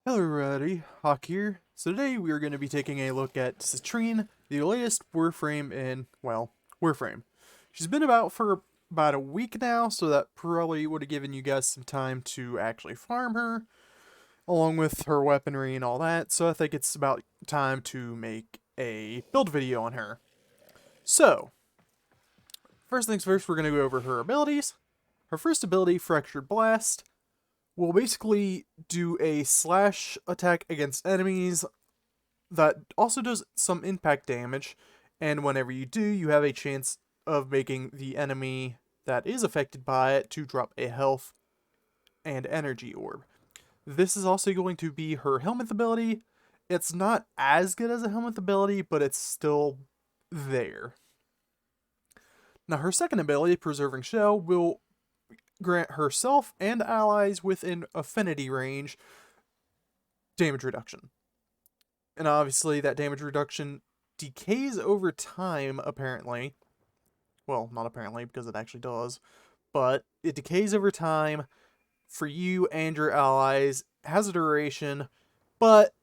Hello everybody, Hawk here. So today we are going to be taking a look at Citrine, the latest Warframe in, well, Warframe. She's been about for about a week now, so that probably would have given you guys some time to actually farm her, along with her weaponry and all that, so I think it's about time to make a build video on her. So, first things first, we're going to go over her abilities. Her first ability, Fractured Blast, will basically do a slash attack against enemies that also does some impact damage, and whenever you do, you have a chance of making the enemy that is affected by it to drop a health and energy orb. This is also going to be her helmet ability. It's not as good as a helmet ability, but it's still there. Now, her second ability, Preserving Shell, will grant herself and allies within affinity range damage reduction. And obviously, that damage reduction decays over time, apparently. Well, not apparently, because it actually does. But it decays over time for you and your allies, has a duration, but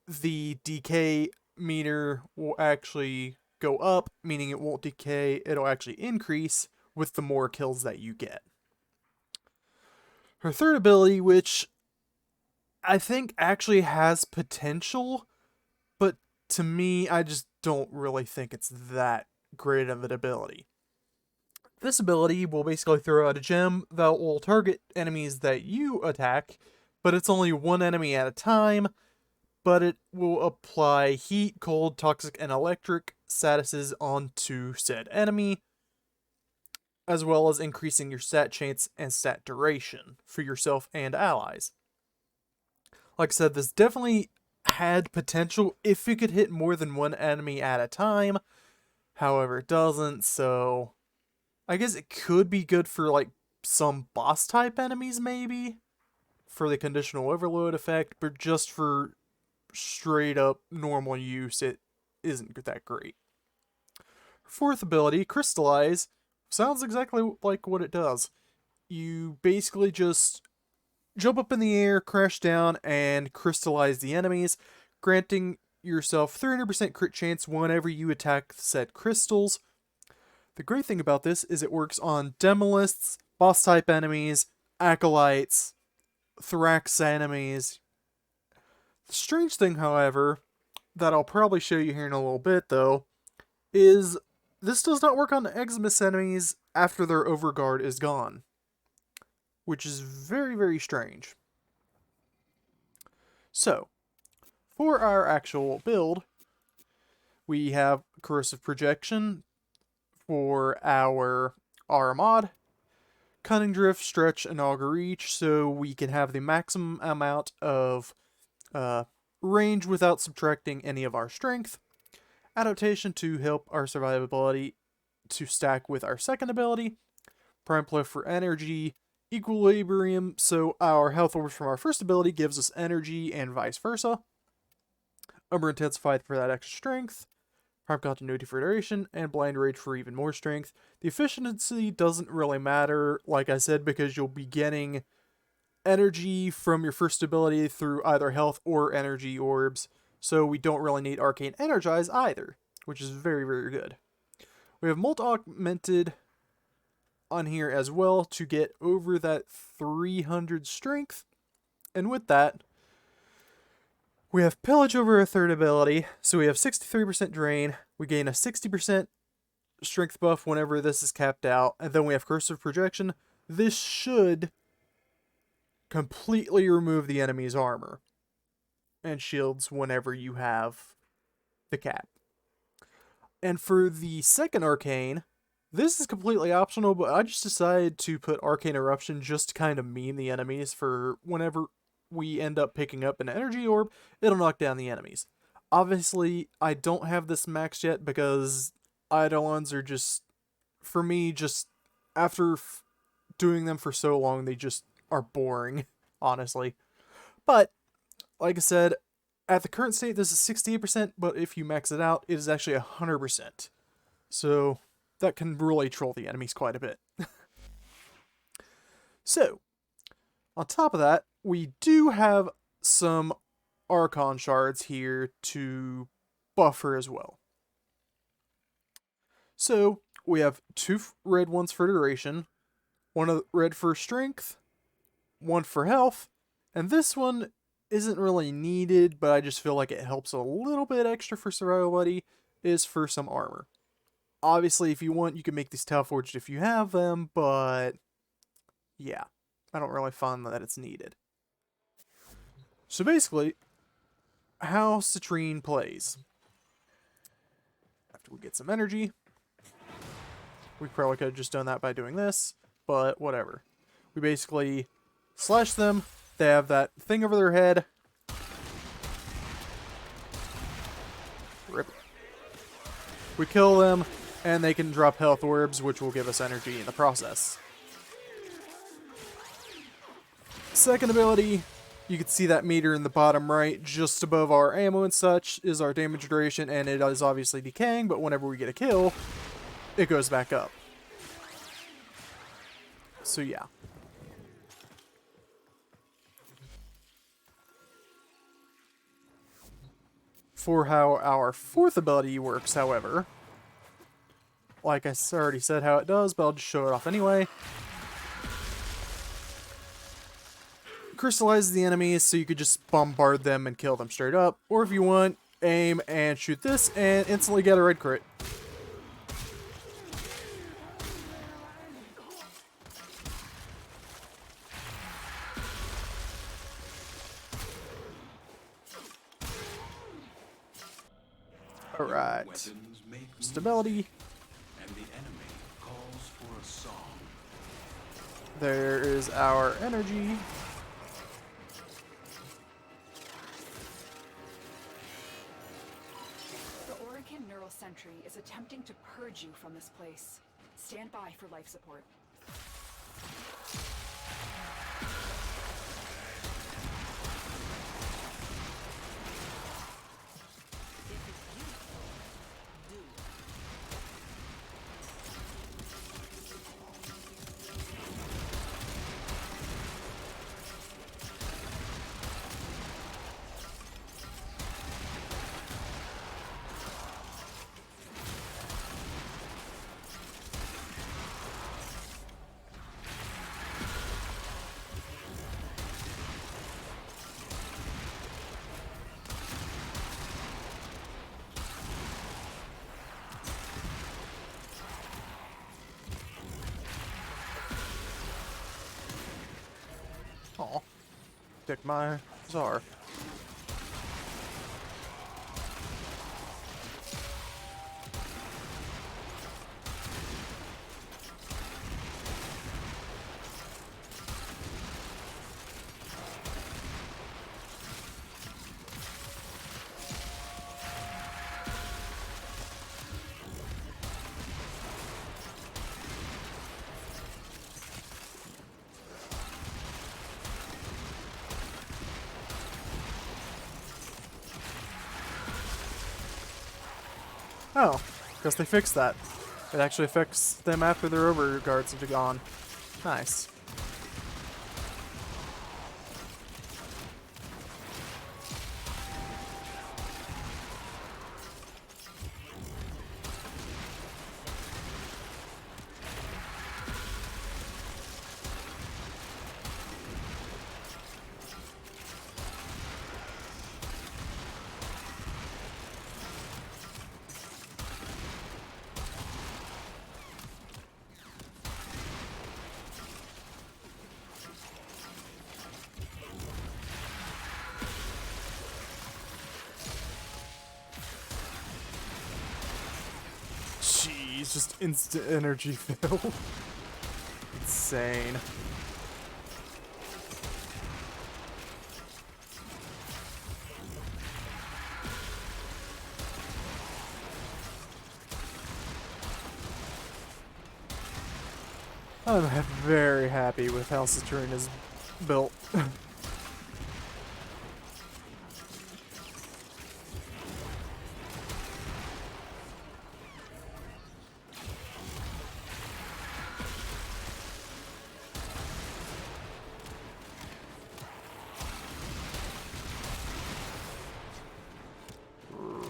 the decay meter will actually go up, meaning it won't decay, it'll actually increase with the more kills that you get. Her third ability, which I think actually has potential, but to me, I just don't really think it's that great of an ability. This ability will basically throw out a gem that will target enemies that you attack, but it's only one enemy at a time, but it will apply heat, cold, toxic, and electric statuses onto said enemy, as well as increasing your stat chance and stat duration for yourself and allies. Like I said, this definitely had potential if it could hit more than one enemy at a time. However, it doesn't, so I guess it could be good for like some boss type enemies maybe for the conditional overload effect, but just for straight up normal use it isn't that great. Fourth ability, Crystallize, sounds exactly like what it does. You basically just jump up in the air, crash down, and crystallize the enemies, granting yourself 300% crit chance whenever you attack said crystals. The great thing about this is it works on Demolists, boss type enemies, acolytes, Thrax enemies. The strange thing, however, that I'll probably show you here in a little bit though, is this does not work on Eximus enemies after their overguard is gone, which is very, very strange. So, for our actual build, we have Corrosive Projection for our mod, Cunning Drift, Stretch, and Augur Reach, so we can have the maximum amount of range without subtracting any of our strength. Adaptation to help our survivability to stack with our second ability. Prime Play for energy. Equilibrium, so our health orbs from our first ability gives us energy and vice versa. Umber Intensified for that extra strength. Prime Continuity for duration, and Blind Rage for even more strength. The efficiency doesn't really matter, like I said, because you'll be getting energy from your first ability through either health or energy orbs, so we don't really need Arcane Energize either, which is very, very good. We have Molt Augmented on here as well to get over that 300 strength, and with that, we have Pillage over a third ability, so we have 63% drain, we gain a 60% strength buff whenever this is capped out, and then we have Cursive Projection. This should completely remove the enemy's armor and shields whenever you have the cap. And for the second arcane, this is completely optional, but I just decided to put Arcane Eruption just to kind of meme the enemies for whenever we end up picking up an energy orb, it'll knock down the enemies. Obviously, I don't have this maxed yet because Eidolons are just, for me, just after doing them for so long, they just are boring, honestly. But, like I said, at the current state, this is 68%, but if you max it out, it is actually 100%. So, that can really troll the enemies quite a bit. So, on top of that, we do have some Archon shards here to buff her as well. So we have 2 red ones for duration, 1 red for strength, 1 for health, and this one isn't really needed, but I just feel like it helps a little bit extra for survivability, is for some armor. Obviously, if you want, you can make these Tau-forged if you have them, but yeah, I don't really find that it's needed. So basically, how Citrine plays. After we get some energy, we probably could have just done that by doing this, but whatever. We basically slash them, they have that thing over their head. Rip. We kill them, and they can drop health orbs, which will give us energy in the process. Second ability, you can see that meter in the bottom right, just above our ammo and such, is our damage duration, and it is obviously decaying, but whenever we get a kill, it goes back up. So yeah. For how our 4th ability works, however, like I already said how it does, but I'll just show it off anyway. Crystallizes the enemies, so you could just bombard them and kill them straight up. Or if you want, aim and shoot this and instantly get a red crit. Alright. Stability. And the enemy calls for a song. There is our energy. Neural Sentry is attempting to purge you from this place. Stand by for life support. Aw. Dick my czar. Oh, guess they fixed that. It actually affects them after their overguards have gone. Nice. Jeez, just instant energy fill. Insane. I'm very happy with how Citrine is built.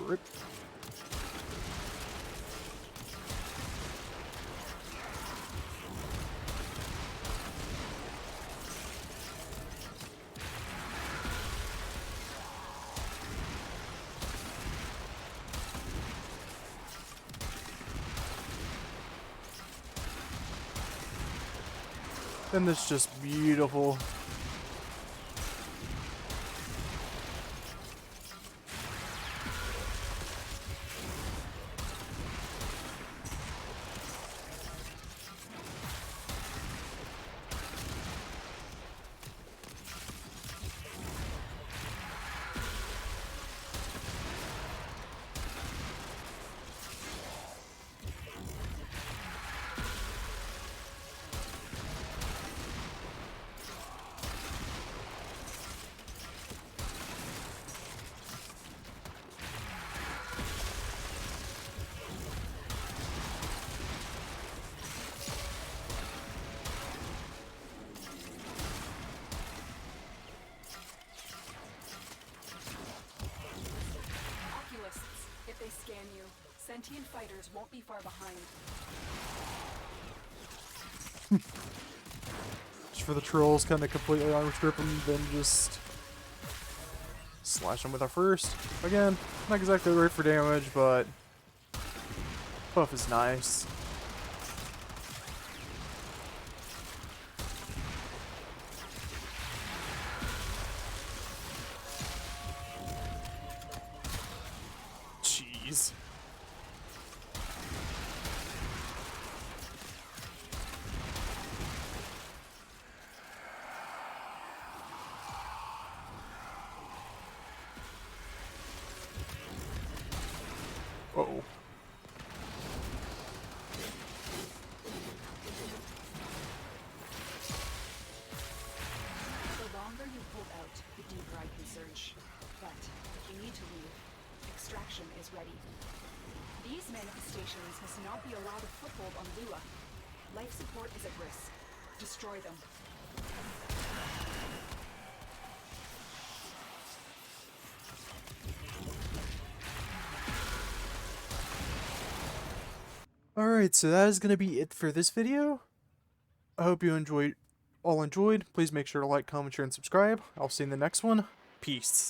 Rip. And it's just beautiful. Oculists, if they scan you, sentient fighters won't be far behind. Just for the trolls, kind of completely armor strip them, then just slash them with our first. Again, not exactly right for damage, but buff is nice. Jeez. Uh-oh. The longer you hold out, the deeper I can search. But if you need to leave, extraction is ready. These manifestations must not be allowed a foothold on Lua. Life support is at risk. Destroy them. Alright, so that is going to be it for this video. I hope you all enjoyed. Please make sure to like, comment, share, and subscribe. I'll see you in the next one. Peace.